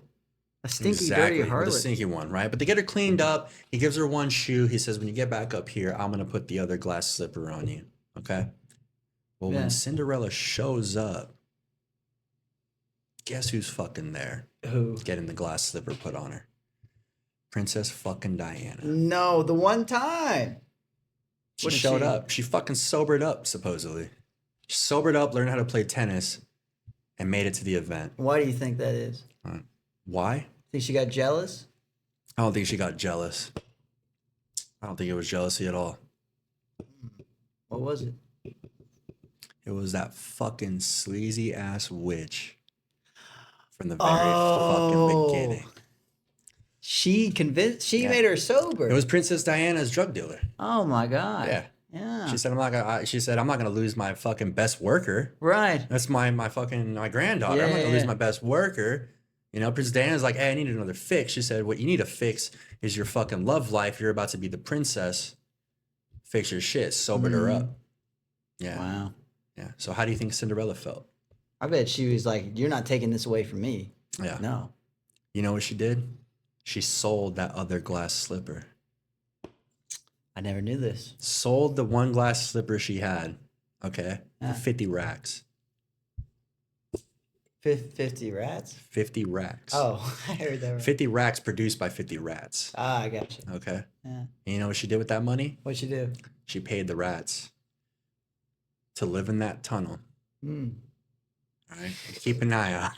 A stinky, Exactly, dirty harlot. with a stinky one, right? But they get her cleaned up. He gives her one shoe. He says, when you get back up here, I'm going to put the other glass slipper on you. Okay? Well, Yeah. when Cinderella shows up, guess who's fucking there? Who? Getting the glass slipper put on her. Princess fucking Diana. No, the one time. She showed up. She fucking sobered up, supposedly. She sobered up, learned how to play tennis, and made it to the event. Why do you think that is? Why? Think she got jealous? I don't think she got jealous. I don't think it was jealousy at all. What was it? It was that fucking sleazy ass witch from the very fucking beginning. She made her sober. It was Princess Diana's drug dealer. Oh my God. Yeah. Yeah. She said I'm not gonna lose my fucking best worker. Right. That's my granddaughter. I'm not gonna lose my best worker. You know, Princess Diana's like, hey, I need another fix. She said, what you need to fix is your fucking love life. You're about to be the princess. Fix your shit. Sobered her up. Yeah. Wow. Yeah. So how do you think Cinderella felt? I bet she was like, you're not taking this away from me. Yeah. No. You know what she did? She sold that other glass slipper. I never knew this. Sold the one glass slipper she had, okay, for 50 racks. 50 rats? 50 racks. Oh, I heard that right. 50 racks produced by 50 rats. Ah, I got you. Okay. Yeah. And you know what she did with that money? What'd she do? She paid the rats to live in that tunnel. Hmm. All right. Keep an eye out.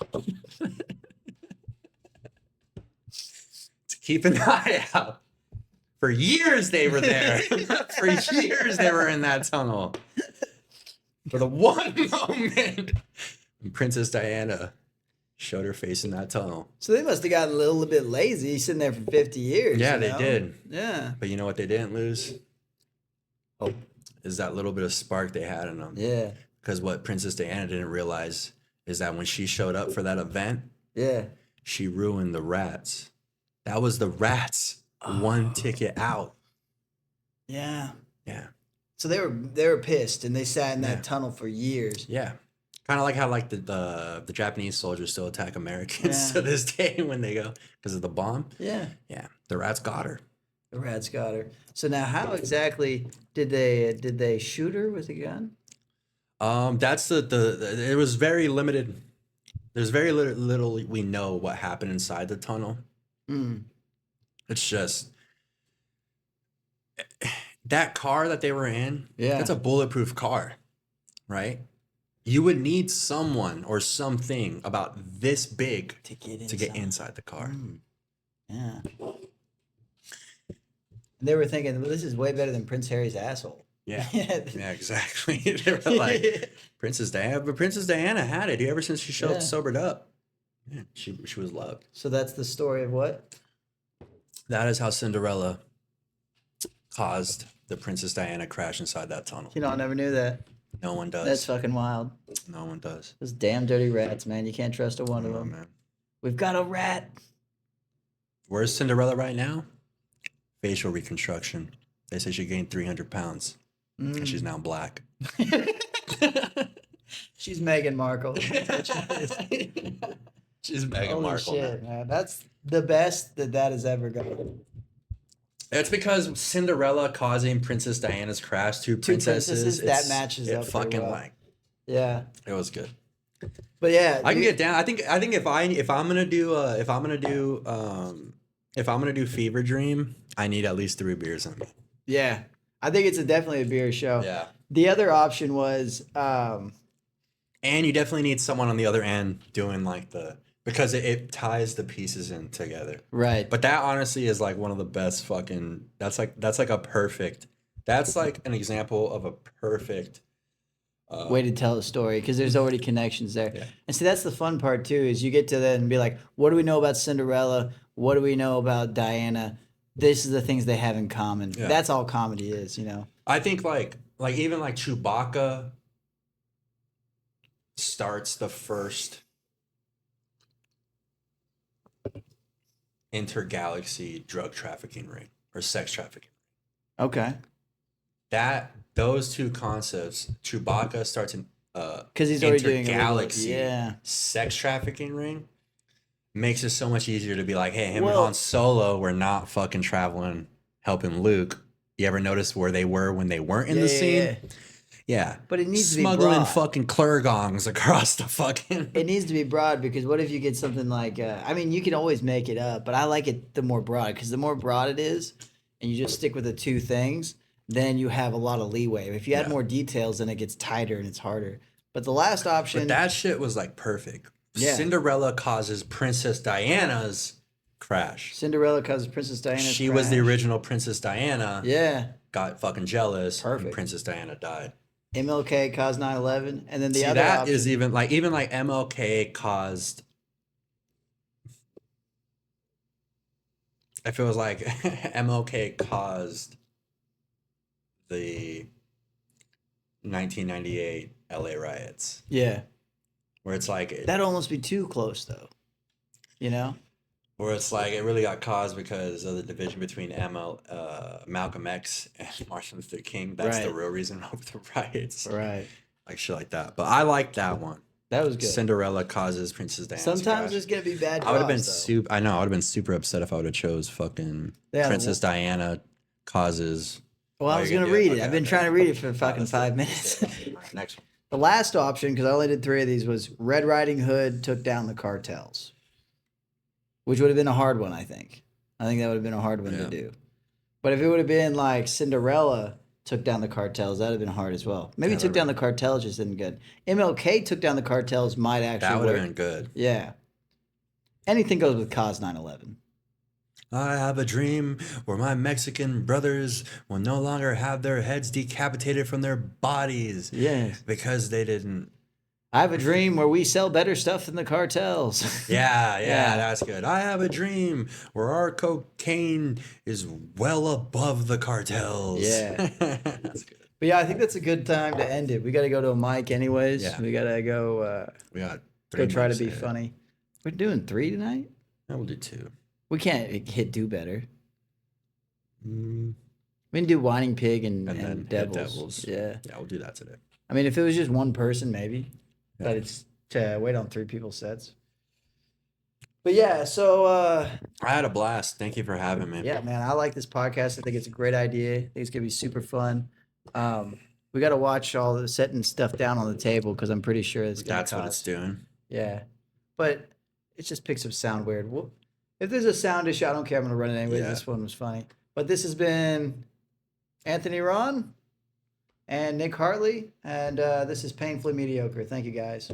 To keep an eye out. For years they were there. For years they were in that tunnel. For the one moment when Princess Diana showed her face in that tunnel. So they must have gotten a little bit lazy sitting there for 50 years. Yeah, you they know? did. Yeah. But you know what they didn't lose? Oh. Is that little bit of spark they had in them. Yeah. Because what Princess Diana didn't realize is that when she showed up for that event, Yeah. she ruined the rats. That was the rats. One ticket out. Yeah. Yeah. So they were pissed and they sat in that tunnel for years. Yeah. Kind of like how like the Japanese soldiers still attack Americans to this day when they go because of the bomb. Yeah. Yeah. The rats got her. The rats got her. So now how exactly did they shoot her with a gun? That's it was very limited. There's very little we know what happened inside the tunnel. Mm. It's just that car that they were in. Yeah. That's a bulletproof car, right? You would need someone or something about this big To get get inside the car. Mm. Yeah. They were thinking, well, this is way better than Prince Harry's asshole. Yeah. Yeah, exactly. They were like, Princess Diana. But Princess Diana had it ever since she sobered up. Yeah, she was loved. So that's the story of what? That is how Cinderella caused the Princess Diana crash inside that tunnel. You know, I never knew that. No one does. That's fucking wild. No one does. Those damn dirty rats, man. You can't trust a one of them. Man. We've got a rat. Where's Cinderella right now? Facial reconstruction. They say she gained 300 pounds. And she's now black. She's Meghan Markle. She's Meghan Holy Markle. shit, man. That's the best that has ever gone. It's because Cinderella causing Princess Diana's crash, two princesses, that matches it up pretty fucking well. like. Yeah. It was good. But yeah, I can get down. I think if I'm gonna do Fever Dream, I need at least 3 beers in me. Yeah. I think it's definitely a beer show. Yeah. The other option was And you definitely need someone on the other end doing like because it ties the pieces in together. right. But that honestly is like one of the best fucking that's like a perfect That's like an example of a perfect way to tell a story because there's already connections there. Yeah. And see, that's the fun part too, is you get to then be like, what do we know about Cinderella? What do we know about Diana? This is the things they have in common. Yeah. That's all comedy is, you know. I think like even like Chewbacca starts the first intergalaxy drug trafficking ring or sex trafficking. Okay. Those two concepts, Chewbacca starts an because he's already doing intergalaxy yeah. sex trafficking ring, makes it so much easier to be like, hey, him and Han Solo were not fucking traveling helping Luke. You ever notice where they were when they weren't in the scene? Yeah. But it needs smuggling to be broad. Fucking Klurgongs across the fucking. It needs to be broad because what if you get something like, I mean, you can always make it up, but I like it the more broad because the more broad it is, and you just stick with the two things, then you have a lot of leeway. If you add more details, then it gets tighter and it's harder. But the last option. But that shit was like perfect. Yeah. Cinderella causes Princess Diana's crash. Cinderella causes Princess Diana's She crash. was the original Princess Diana. Yeah. Got fucking jealous. Perfect. And Princess Diana died. MLK caused 9/11, and then the other that option is even like MLK caused. I feel like MLK caused the 1998 LA riots. Yeah. Where it's like that'd almost be too close though. You know? Where it's like it really got caused because of the division between Malcolm X and Martin Luther King. That's the real reason of the riots. Right. Like shit like that. But I like that one. That was good. Cinderella causes Princess Diana's Sometimes crash. there's gonna be bad. I would have been super. I know. I would have been super upset if I would have chose fucking Princess Diana causes. Well, I was gonna read it. I've been trying to read it for fucking 5 minutes. Next one. The last option, because I only did 3 of these, was Red Riding Hood took down the cartels, which would have been a hard one. I think that would have been a hard one to do. But if it would have been like Cinderella took down the cartels, that would have been hard as well. Maybe took down the cartels just isn't good. MLK took down the cartels might actually that would work. have been good. Yeah. Anything goes with cause 9/11. I have a dream where my Mexican brothers will no longer have their heads decapitated from their bodies. Yes. Because they didn't. I have a dream where we sell better stuff than the cartels. Yeah, that's good. I have a dream where our cocaine is well above the cartels. Yeah. That's good. But yeah, I think that's a good time to end it. We got to go to a mic anyways. Yeah. We got to go we got go try to be funny. We're doing 3 tonight? No, we'll do 2. We can't hit Do Better. Mm. We can do Whining Pig and then Devils. Yeah. Yeah, we'll do that today. I mean, if it was just one person, maybe. Yeah. But it's to wait on 3 people's sets. But yeah, so... I had a blast. Thank you for having me. Yeah, man, I like this podcast. I think it's a great idea. I think it's going to be super fun. We got to watch all the setting stuff down on the table because I'm pretty sure that's what it's doing. Yeah. But it just picks up sound weird. Well, if there's a sound issue, I don't care. I'm going to run it anyways. Yeah. This one was funny. But this has been Anthony Raun and Nick Hartley. And this is Painfully Mediocre. Thank you, guys.